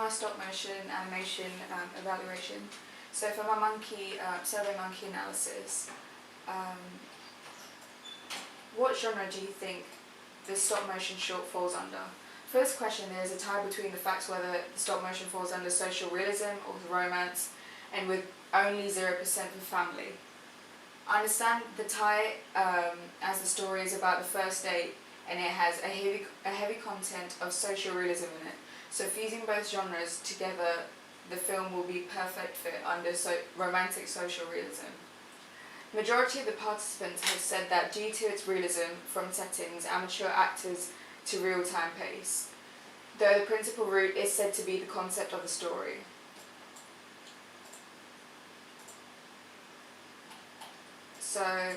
my stop motion animation evaluation. So for my survey monkey analysis, what genre do you think this stop motion short falls under? For this question, there is a tie between the facts whether the stop motion falls under social realism or romance, and with only 0% for family. I understand the tie as the story is about the first date and it has a heavy content of social realism in it. So fusing both genres together, the film will be perfect fit under romantic social realism. Majority of the participants have said that due to its realism from settings, amateur actors to real-time pace, though the principal route is said to be the concept of the story. So,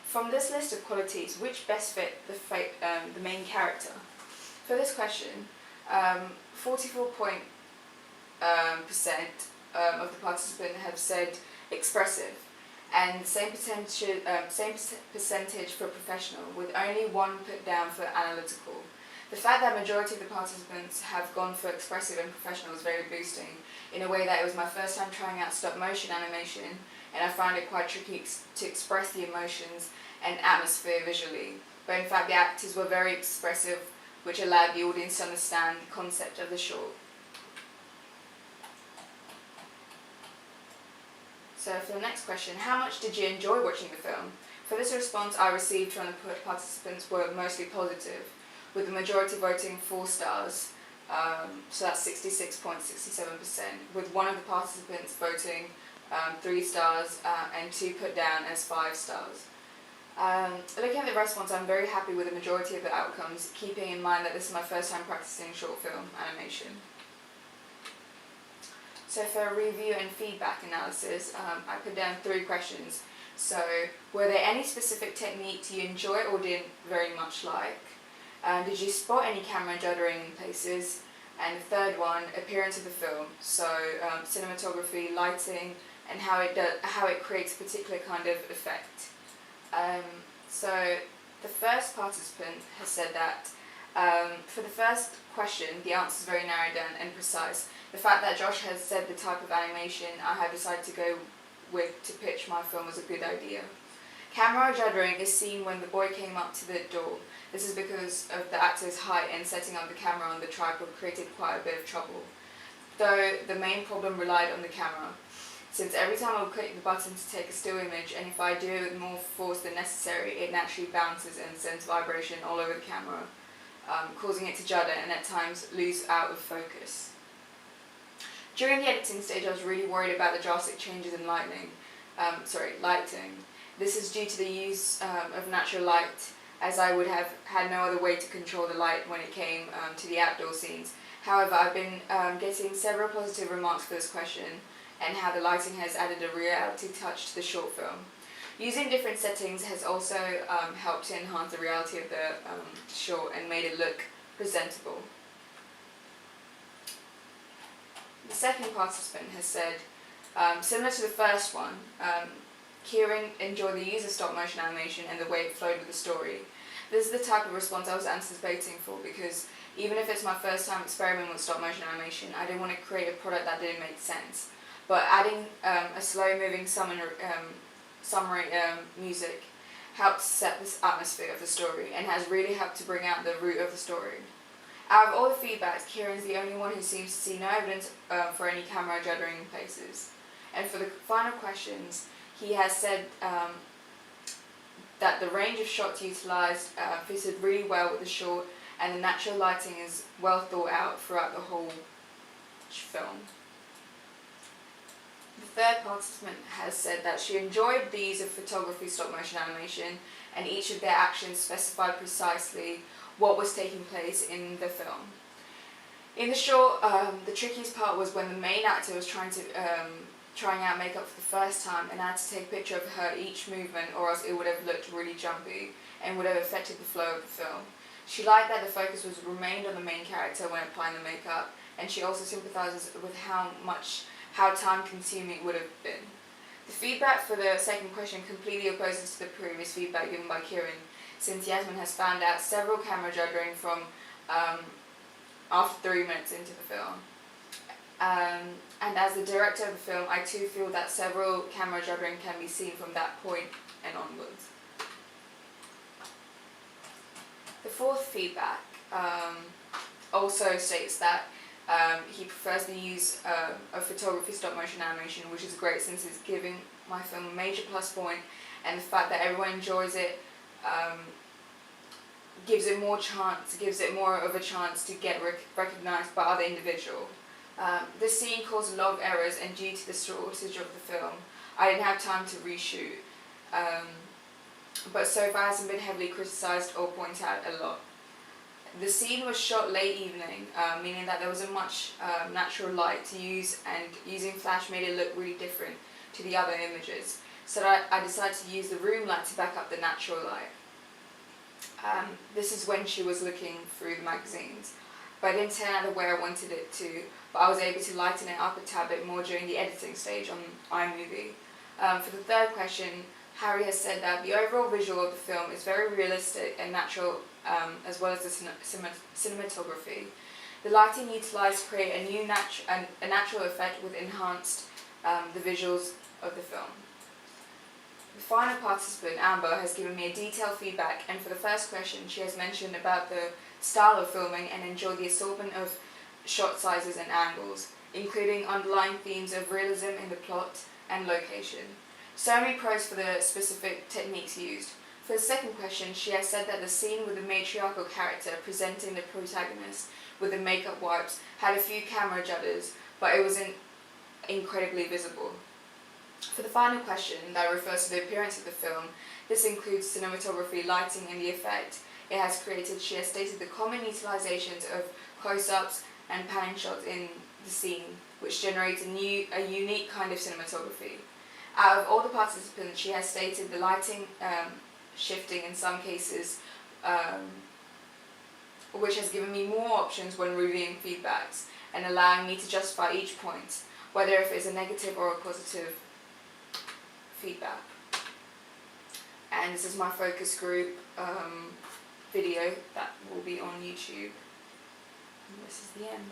from this list of qualities, which best fit the main character? For this question, 44% of the participants have said expressive, and same percentage for professional, with only 1 put down for analytical. The fact that majority of the participants have gone for expressive and professional is very boosting, in a way that it was my first time trying out stop motion animation, and I found it quite tricky to express the emotions and atmosphere visually. But in fact the actors were very expressive, which allowed the audience to understand the concept of the short. So for the next question, how much did you enjoy watching the film? For this response I received from the participants were mostly positive, with the majority voting 4 stars, so that's 66.67%, with one of the participants voting 3 stars and 2 put down as 5 stars. Looking at the response, I'm very happy with the majority of the outcomes, keeping in mind that this is my first time practicing short film animation. So for a review and feedback analysis, I put down 3 questions. So, were there any specific techniques you enjoyed or didn't very much like? Did you spot any camera juddering in places? And the third one, appearance of the film. So, cinematography, lighting, and how it creates a particular kind of effect. So, the first participant has said that for the first question, the answer is very narrowed down and precise. The fact that Josh has said the type of animation I have decided to go with to pitch my film was a good idea. Camera juddering is seen when the boy came up to the door. This is because of the actor's height, and setting up the camera on the tripod created quite a bit of trouble, though the main problem relied on the camera, since every time I would click the button to take a still image, and if I do it with more force than necessary, it naturally bounces and sends vibration all over the camera, causing it to judder and at times lose out of focus. During the editing stage, I was really worried about the drastic changes in lighting. This is due to the use of natural light, as I would have had no other way to control the light when it came to the outdoor scenes. However, I've been getting several positive remarks for this question, and how the lighting has added a reality touch to the short film. Using different settings has also helped to enhance the reality of the short and made it look presentable. The second participant has said, similar to the first one, Kieran enjoyed the use of stop motion animation and the way it flowed with the story. This is the type of response I was anticipating for, because even if it's my first time experimenting with stop motion animation, I didn't want to create a product that didn't make sense. But adding a slow moving summary music helped set this atmosphere of the story, and has really helped to bring out the root of the story. Out of all the feedbacks, Kieran's the only one who seems to see no evidence for any camera juddering in places. And for the final questions, he has said that the range of shots utilised fitted really well with the short, and the natural lighting is well thought out throughout the whole film. The third participant has said that she enjoyed the use of photography stop motion animation, and each of their actions specified precisely what was taking place in the film. In the short, the trickiest part was when the main actor was trying out makeup for the first time, and I had to take a picture of her each movement, or else it would have looked really jumpy and would have affected the flow of the film. She liked that the focus was remained on the main character when applying the makeup, and she also sympathises with how time consuming it would have been. The feedback for the second question completely opposes to the previous feedback given by Kieran, since Yasmin has found out several camera juddering from after 3 minutes into the film. And as the director of the film, I too feel that several camera juggling can be seen from that point and onwards. The fourth feedback also states that he prefers the use of photography stop motion animation, which is great since it's giving my film a major plus point, and the fact that everyone enjoys it gives it more of a chance to get recognized by other individuals. This scene caused a lot of errors, and due to the shortage of the film, I didn't have time to reshoot. But so far hasn't been heavily criticised or pointed out a lot. The scene was shot late evening, meaning that there wasn't much natural light to use, and using flash made it look really different to the other images. So I decided to use the room light to back up the natural light. This is when she was looking through the magazines, but it didn't turn out the way I wanted it to, but I was able to lighten it up a tad bit more during the editing stage on iMovie. For the third question, Harry has said that the overall visual of the film is very realistic and natural, as well as the cinematography. The lighting utilised to create a natural effect with enhanced the visuals of the film. The final participant, Amber, has given me a detailed feedback, and for the first question she has mentioned about the style of filming and enjoyed the assortment of shot sizes and angles, including underlying themes of realism in the plot and location. So many pros for the specific techniques used. For the second question, she has said that the scene with the matriarchal character presenting the protagonist with the makeup wipes had a few camera judders, but it wasn't incredibly visible. For the final question, that refers to the appearance of the film, this includes cinematography, lighting, and the effect it has created. She has stated the common utilizations of close-ups and panning shots in the scene, which generates a unique kind of cinematography. Out of all the participants, she has stated the lighting shifting in some cases, which has given me more options when reviewing feedbacks and allowing me to justify each point, whether if it's a negative or a positive feedback. And this is my focus group video that will be on YouTube. And this is the end.